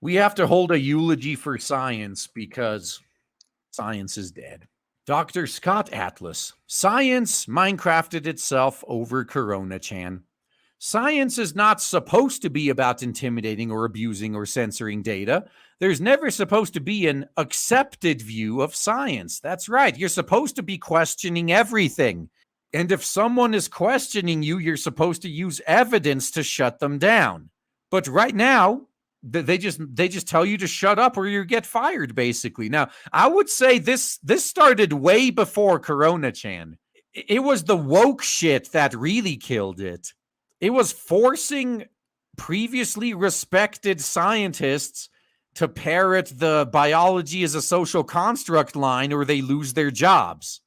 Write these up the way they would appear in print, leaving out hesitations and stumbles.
We have to hold a eulogy for science because science is dead. Dr. Scott Atlas. Science Minecrafted itself over Corona-chan. Science is not supposed to be about intimidating or abusing or censoring data. There's never supposed to be an accepted view of science. That's right. You're supposed to be questioning everything. And if someone is questioning you, you're supposed to use evidence to shut them down. But right now, they just tell you to shut up or you get fired, basically. Now, I would say this started way before Corona-chan. It was the woke shit that really killed it. It was forcing previously respected scientists to parrot the biology as a social construct line or they lose their jobs.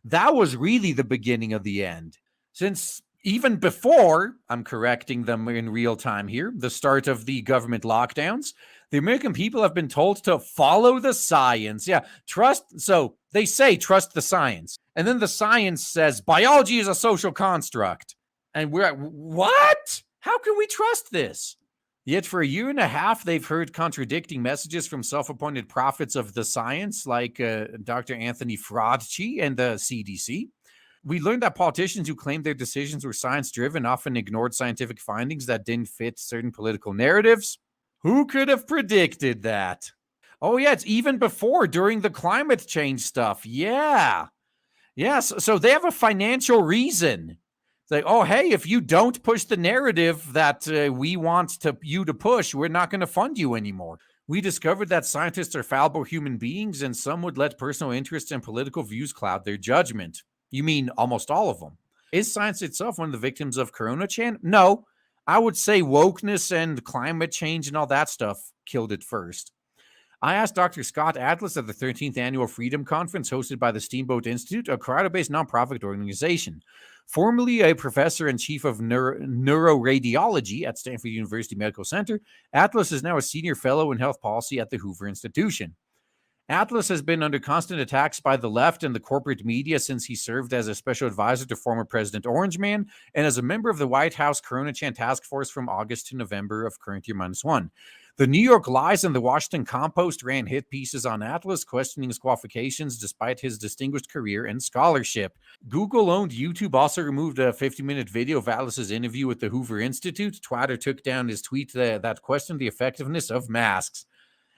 That was really the beginning of the end. Since even before, I'm correcting them in real time here, the start of the government lockdowns, the American people have been told to follow the science. Yeah, trust. So they say trust the science. And then the science says biology is a social construct. And we're like, what? How can we trust this? Yet for a year and a half, they've heard contradicting messages from self-appointed prophets of the science, like Dr. Anthony Fauci and the CDC. We learned that politicians who claimed their decisions were science-driven often ignored scientific findings that didn't fit certain political narratives. Who could have predicted that? Oh, yeah, it's even before, during the climate change stuff. Yeah. Yes, so they have a financial reason. It's like, oh, hey, if you don't push the narrative that we want you to push, we're not going to fund you anymore. We discovered that scientists are fallible human beings, and some would let personal interests and political views cloud their judgment. You mean almost all of them. Is science itself one of the victims of Corona-chan? No. I would say wokeness and climate change and all that stuff killed it first. I asked Dr. Scott Atlas at the 13th Annual Freedom Conference hosted by the Steamboat Institute, a Colorado-based nonprofit organization. Formerly a professor and chief of neuroradiology at Stanford University Medical Center, Atlas is now a senior fellow in health policy at the Hoover Institution. Atlas has been under constant attacks by the left and the corporate media since he served as a special advisor to former President Orange Man and as a member of the White House Corona-chan task force from August to November of current year -1. The New York Lies and the Washington Compost ran hit pieces on Atlas, questioning his qualifications despite his distinguished career and scholarship. Google-owned YouTube also removed a 50-minute video of Atlas's interview with the Hoover Institute. Twitter took down his tweet that questioned the effectiveness of masks.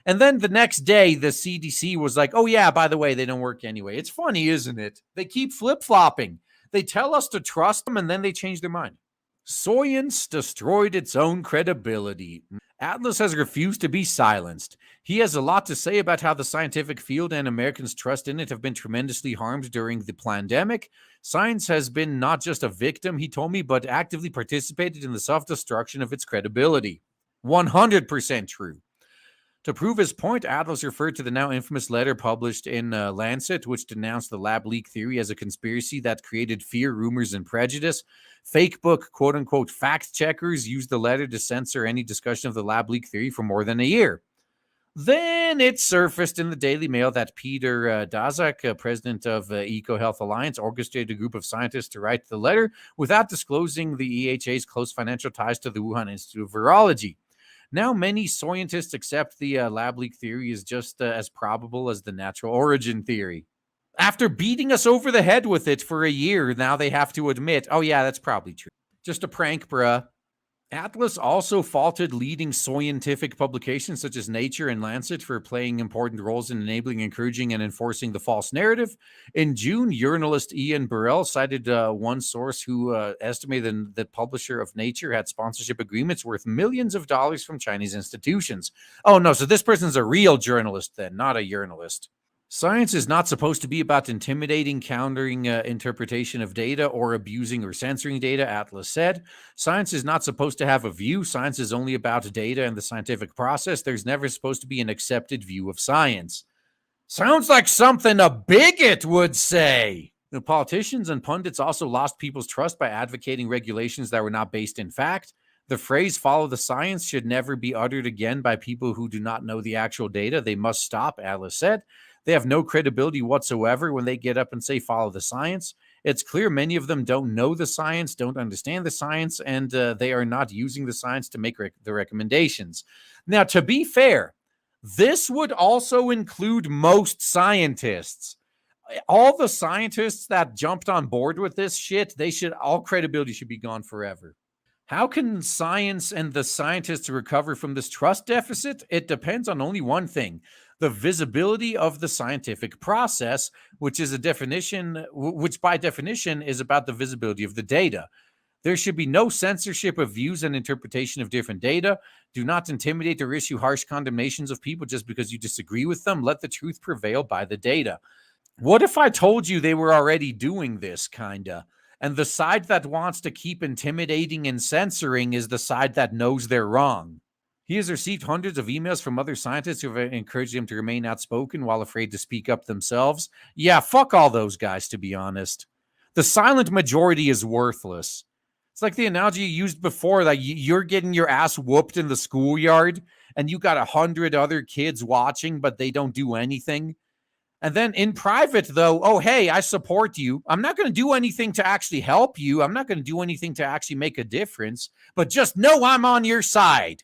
And then the next day, the CDC was like, oh, yeah, by the way, they don't work anyway. It's funny, isn't it? They keep flip-flopping. They tell us to trust them, and then they change their mind. Science destroyed its own credibility. Atlas has refused to be silenced. He has a lot to say about how the scientific field and Americans' trust in it have been tremendously harmed during the pandemic. Science has been not just a victim, he told me, but actively participated in the self-destruction of its credibility. 100% true. To prove his point, Atlas referred to the now infamous letter published in Lancet, which denounced the lab leak theory as a conspiracy that created fear, rumors, and prejudice. Fake book, quote-unquote, fact checkers used the letter to censor any discussion of the lab leak theory for more than a year. Then it surfaced in the Daily Mail that Peter Daszak, president of EcoHealth Alliance, orchestrated a group of scientists to write the letter without disclosing the EHA's close financial ties to the Wuhan Institute of Virology. Now, many scientists accept the lab leak theory is just as probable as the natural origin theory. After beating us over the head with it for a year, now they have to admit, oh yeah, that's probably true. Just a prank, bruh. Atlas also faulted leading scientific publications such as Nature and Lancet for playing important roles in enabling, encouraging, and enforcing the false narrative. In June, journalist Ian Burrell cited one source who estimated that publisher of Nature had sponsorship agreements worth millions of dollars from Chinese institutions. Oh no, so this person's a real journalist then, not a journalist. Science is not supposed to be about intimidating, countering interpretation of data or abusing or censoring data, Atlas said. Science is not supposed to have a view. Science is only about data and the scientific process. There's never supposed to be an accepted view of science. Sounds like something a bigot would say. The politicians and pundits also lost people's trust by advocating regulations that were not based in fact. The phrase follow the science should never be uttered again by people who do not know the actual data. They must stop, Atlas said. They have no credibility whatsoever when they get up and say follow the science. It's clear many of them don't know the science, don't understand the science, and they are not using the science to make the recommendations. Now, to be fair, this would also include most scientists. All the scientists that jumped on board with this shit, all credibility should be gone forever. How can science and the scientists recover from this trust deficit? It depends on only one thing: the visibility of the scientific process, which by definition is about the visibility of the data. There should be no censorship of views and interpretation of different data. Do not intimidate or issue harsh condemnations of people just because you disagree with them. Let the truth prevail by the data. What if I told you they were already doing this, kinda? And the side that wants to keep intimidating and censoring is the side that knows they're wrong. He has received hundreds of emails from other scientists who have encouraged him to remain outspoken while afraid to speak up themselves. Yeah, fuck all those guys, to be honest. The silent majority is worthless. It's like the analogy you used before, that you're getting your ass whooped in the schoolyard and you got 100 other kids watching, but they don't do anything. And then in private, though, oh, hey, I support you. I'm not going to do anything to actually help you. I'm not going to do anything to actually make a difference. But just know I'm on your side.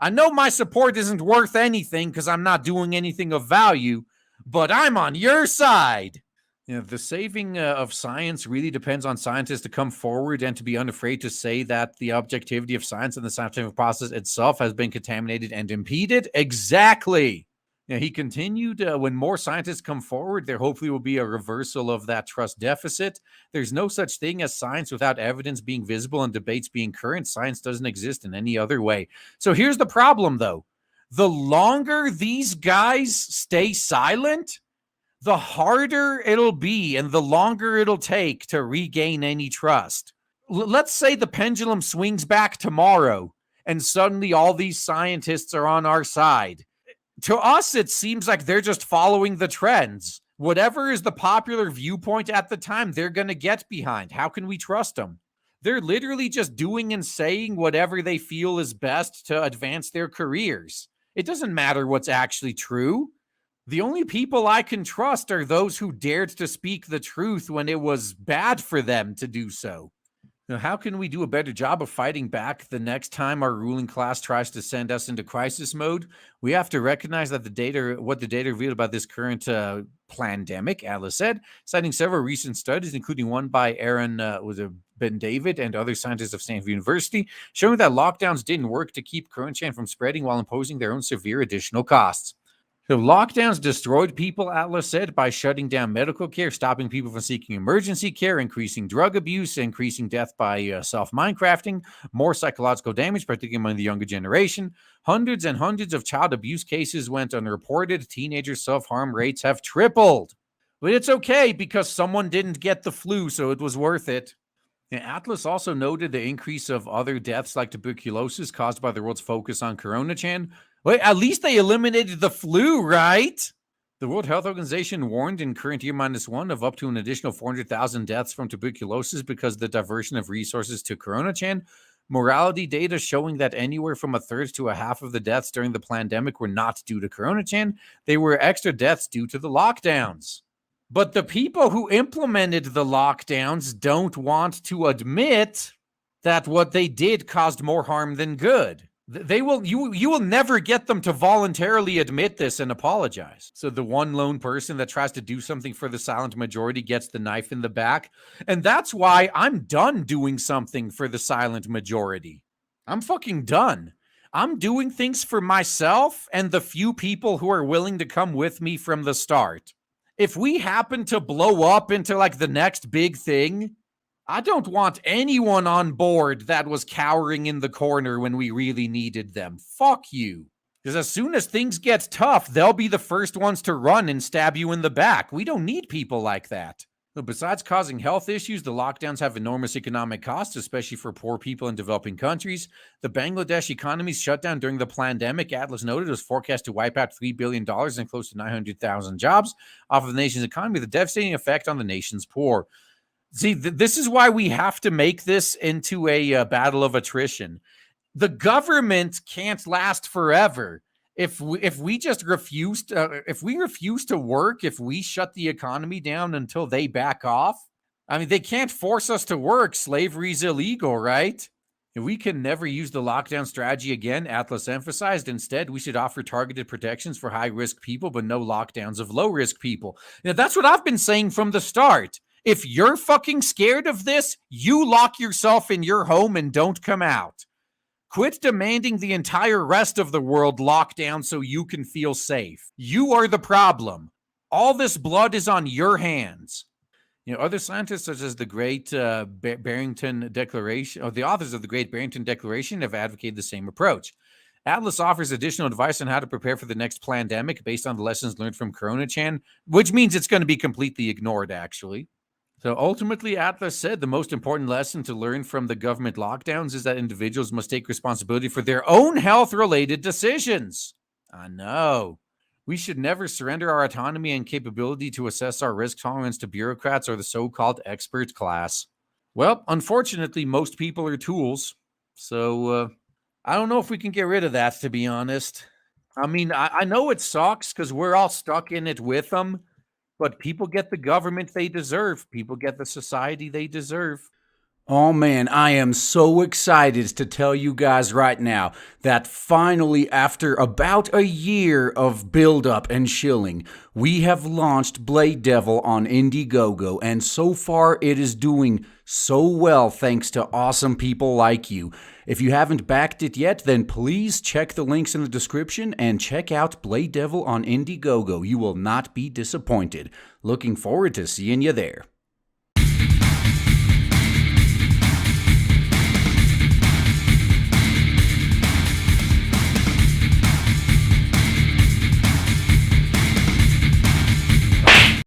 I know my support isn't worth anything because I'm not doing anything of value, but I'm on your side. You know, the saving of science really depends on scientists to come forward and to be unafraid to say that the objectivity of science and the scientific process itself has been contaminated and impeded. Exactly. Now, he continued, when more scientists come forward, there hopefully will be a reversal of that trust deficit. There's no such thing as science without evidence being visible and debates being current. Science doesn't exist in any other way. So here's the problem, though. The longer these guys stay silent, the harder it'll be and the longer it'll take to regain any trust. Let's say the pendulum swings back tomorrow and suddenly all these scientists are on our side. To us, it seems like they're just following the trends. Whatever is the popular viewpoint at the time, they're going to get behind. How can we trust them? They're literally just doing and saying whatever they feel is best to advance their careers. It doesn't matter what's actually true. The only people I can trust are those who dared to speak the truth when it was bad for them to do so. Now, how can we do a better job of fighting back the next time our ruling class tries to send us into crisis mode? We have to recognize that what the data revealed about this current pandemic, Atlas said, citing several recent studies, including one by Aaron Ben David and other scientists of Stanford University, showing that lockdowns didn't work to keep Coronavirus from spreading while imposing their own severe additional costs. So lockdowns destroyed people, Atlas said, by shutting down medical care, stopping people from seeking emergency care, increasing drug abuse, increasing death by self-minecrafting, more psychological damage, particularly among the younger generation. Hundreds and hundreds of child abuse cases went unreported. Teenager self-harm rates have tripled. But it's okay because someone didn't get the flu, so it was worth it. And Atlas also noted the increase of other deaths like tuberculosis caused by the world's focus on Corona-chan. Wait, at least they eliminated the flu, right? The World Health Organization warned in current year -1 of up to an additional 400,000 deaths from tuberculosis because of the diversion of resources to Corona-chan. Morality data showing that anywhere from a third to a half of the deaths during the pandemic were not due to Corona-chan. They were extra deaths due to the lockdowns. But the people who implemented the lockdowns don't want to admit that what they did caused more harm than good. You will never get them to voluntarily admit this and apologize. So the one lone person that tries to do something for the silent majority gets the knife in the back. And that's why I'm done doing something for the silent majority. I'm fucking done. I'm doing things for myself and the few people who are willing to come with me from the start. If we happen to blow up into like the next big thing, I don't want anyone on board that was cowering in the corner when we really needed them. Fuck you. Because as soon as things get tough, they'll be the first ones to run and stab you in the back. We don't need people like that. But besides causing health issues, the lockdowns have enormous economic costs, especially for poor people in developing countries. The Bangladesh economy's shutdown during the pandemic, Atlas noted, was forecast to wipe out $3 billion and close to 900,000 jobs off of the nation's economy, with a devastating effect on the nation's poor. See, this is why we have to make this into a battle of attrition. The government can't last forever. If we just refuse to, if we refuse to work, if we shut the economy down until they back off, I mean, they can't force us to work. Slavery's illegal, right? We can never use the lockdown strategy again, Atlas emphasized. Instead, we should offer targeted protections for high-risk people, but no lockdowns of low-risk people. Now, that's what I've been saying from the start. If you're fucking scared of this, you lock yourself in your home and don't come out. Quit demanding the entire rest of the world lock down so you can feel safe. You are the problem. All this blood is on your hands. Other scientists, such as the Great Barrington Declaration, or the authors of the Great Barrington Declaration, have advocated the same approach. Atlas offers additional advice on how to prepare for the next pandemic based on the lessons learned from Corona-chan, which means it's going to be completely ignored, actually. So ultimately, Atlas said the most important lesson to learn from the government lockdowns is that individuals must take responsibility for their own health-related decisions. I know. We should never surrender our autonomy and capability to assess our risk tolerance to bureaucrats or the so-called expert class. Well, unfortunately, most people are tools. So I don't know if we can get rid of that, to be honest. I mean, I know it sucks because we're all stuck in it with them. But people get the government they deserve. People get the society they deserve. Oh man, I am so excited to tell you guys right now that finally, after about a year of build-up and shilling, we have launched Blade Devil on Indiegogo, and so far it is doing so well thanks to awesome people like you. If you haven't backed it yet, then please check the links in the description and check out Blade Devil on Indiegogo. You will not be disappointed. Looking forward to seeing you there.